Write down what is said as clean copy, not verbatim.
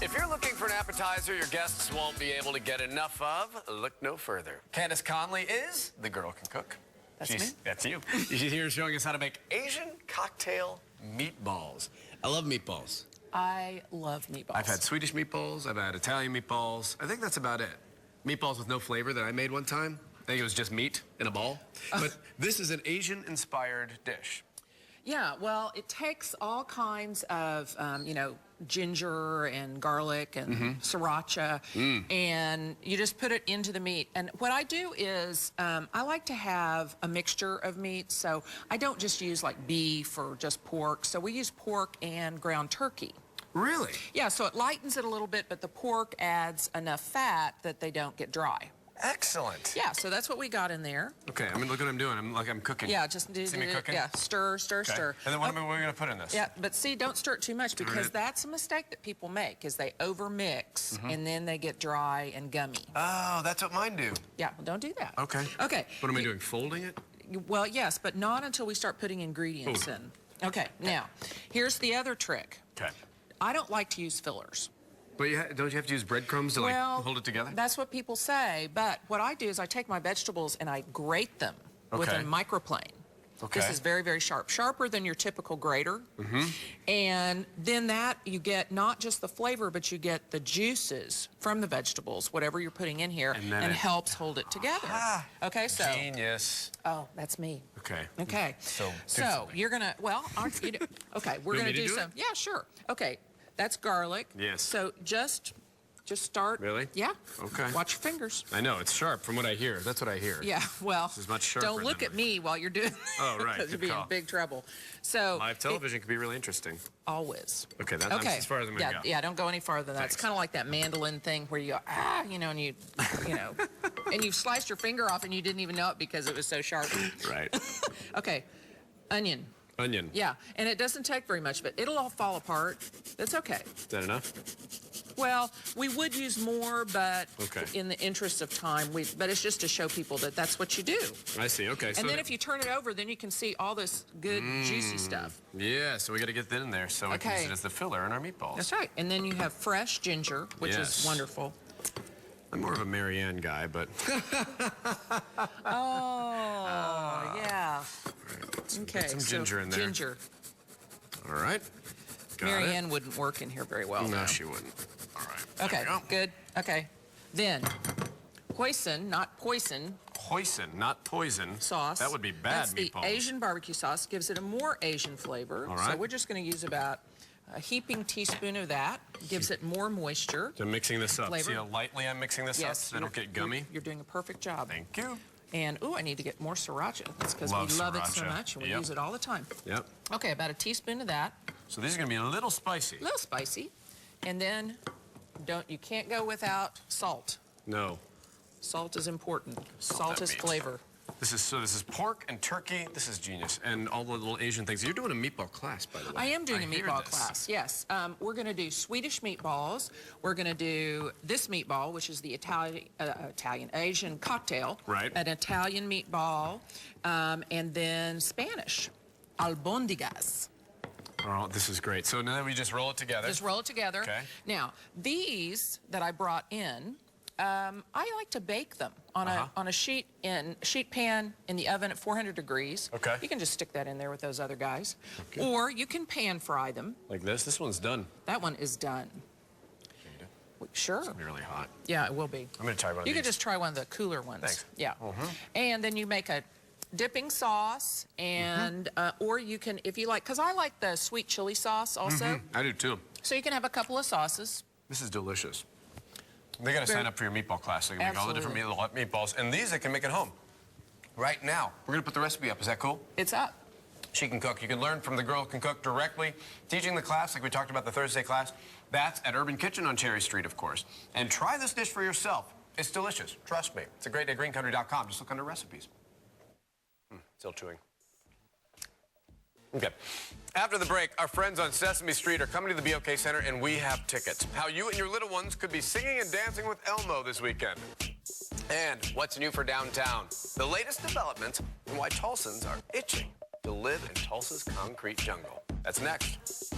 If you're looking for an appetizer your guests won't be able to get enough of, look no further. Candace Conley is the girl can cook. That's me. That's you. She's here showing us how to make Asian cocktail meatballs. I love meatballs. I love meatballs. I've had Swedish meatballs. I've had Italian meatballs. I think that's about it. Meatballs with no flavor that I made one time. I think it was just meat in a ball. But this is an Asian-inspired dish. Yeah, well, it takes all kinds of, ginger and garlic and sriracha, and you just put it into the meat. And what I do is I like to have a mixture of meats, so I don't just use like beef or just pork. So we use pork and ground turkey. Really? Yeah, so it lightens it a little bit, but the pork adds enough fat that they don't get dry. Excellent. Yeah, so that's what we got in there. Okay, I mean, look what I'm doing. I'm cooking. Yeah, just do. See me cooking? Yeah, stir, stir, Okay. stir. And then what are we going to put in this? Yeah, but see, don't stir it too much because that's a mistake that people make is they overmix and then they get dry and gummy. Oh, that's what mine do. Yeah, well, don't do that. Okay. Okay. What am I doing, folding it? Well, yes, but not until we start putting ingredients in. Okay, now, here's the other trick. Okay. I don't like to use fillers. But don't you have to use breadcrumbs to hold it together? That's what people say, but what I do is I take my vegetables and I grate them with a microplane. Okay. This is very, very sharp, sharper than your typical grater. And then that you get not just the flavor, but you get the juices from the vegetables, whatever you're putting in here, and helps hold it together. Okay, so. Genius. Oh, that's me. Okay. Okay. So you're gonna, aren't you? Okay, we're gonna do some. Yeah, sure. Okay. That's garlic. Yes. So just start. Really? Yeah. Okay. Watch your fingers. I know, it's sharp from what I hear. That's what I hear. Yeah, well, this is much sharper don't look at me while you're doing it. Oh, right. Because you'll be in big trouble. So live television could be really interesting. Always. Okay, that's as far as I'm going to go. Yeah, don't go any farther than that. It's kind of like that mandolin thing where you go, and you and you've sliced your finger off and you didn't even know it because it was so sharp. Right. Okay, onion. Onion. Yeah, and it doesn't take very much, but it'll all fall apart. That's okay. Is that enough? Well, we would use more, but in the interest of time, but it's just to show people that that's what you do. I see, okay. And then if you turn it over, then you can see all this good, juicy stuff. Yeah, so we got to get that in there so we can use it as the filler in our meatballs. That's right. And then you have fresh ginger, which is wonderful. I'm more of a Marianne guy, but... Yeah. Okay, some ginger in there. Ginger. All right. Marianne wouldn't work in here very well. No, she wouldn't. All right. Okay, good. Okay. Then, hoisin, not poison. Hoisin, not poison. Sauce. That would be bad That's meatballs. the Asian barbecue sauce. Gives it a more Asian flavor. All right. So we're just going to use about a heaping teaspoon of that. Gives it more moisture. So I'm mixing this up. Flavor. See how lightly I'm mixing this up so I don't get gummy? You're doing a perfect job. Thank you. And, I need to get more sriracha. That's because we love it so much and we use it all the time. Yep. Okay, about a teaspoon of that. So these are going to be a little spicy. A little spicy. And then you can't go without salt. No. Salt is important. Salt is flavor. This is pork and turkey. This is genius. And all the little Asian things. You're doing a meatball class, by the way. I am doing a meatball class, yes. We're going to do Swedish meatballs. We're going to do this meatball, which is the Asian cocktail. Right. An Italian meatball. And then Spanish, albondigas. Oh, this is great. So now we just roll it together. Just roll it together. Okay. Now, these that I brought in, I like to bake them on a sheet pan in the oven at 400 degrees. Okay. You can just stick that in there with those other guys. Okay. Or you can pan fry them. Like this? This one's done. That one is done. Sure. It's going to be really hot. Yeah, it will be. I'm going to try one of these. You can just try one of the cooler ones. Thanks. Yeah. And then you make a dipping sauce and or you can, if you like, because I like the sweet chili sauce also. I do too. So you can have a couple of sauces. This is delicious. They got to sign up for your meatball class. They can make all the different meatballs. And these they can make at home. Right now. We're going to put the recipe up. Is that cool? It's up. She can cook. You can learn from the girl who can cook directly. Teaching the class, like we talked about the Thursday class, that's at Urban Kitchen on Cherry Street, of course. And try this dish for yourself. It's delicious. Trust me. It's a great day, greencountry.com. Just look under recipes. Still chewing. Okay. After the break, our friends on Sesame Street are coming to the BOK Center, and we have tickets. How you and your little ones could be singing and dancing with Elmo this weekend. And what's new for downtown? The latest developments and why Tulsans are itching to live in Tulsa's concrete jungle. That's next.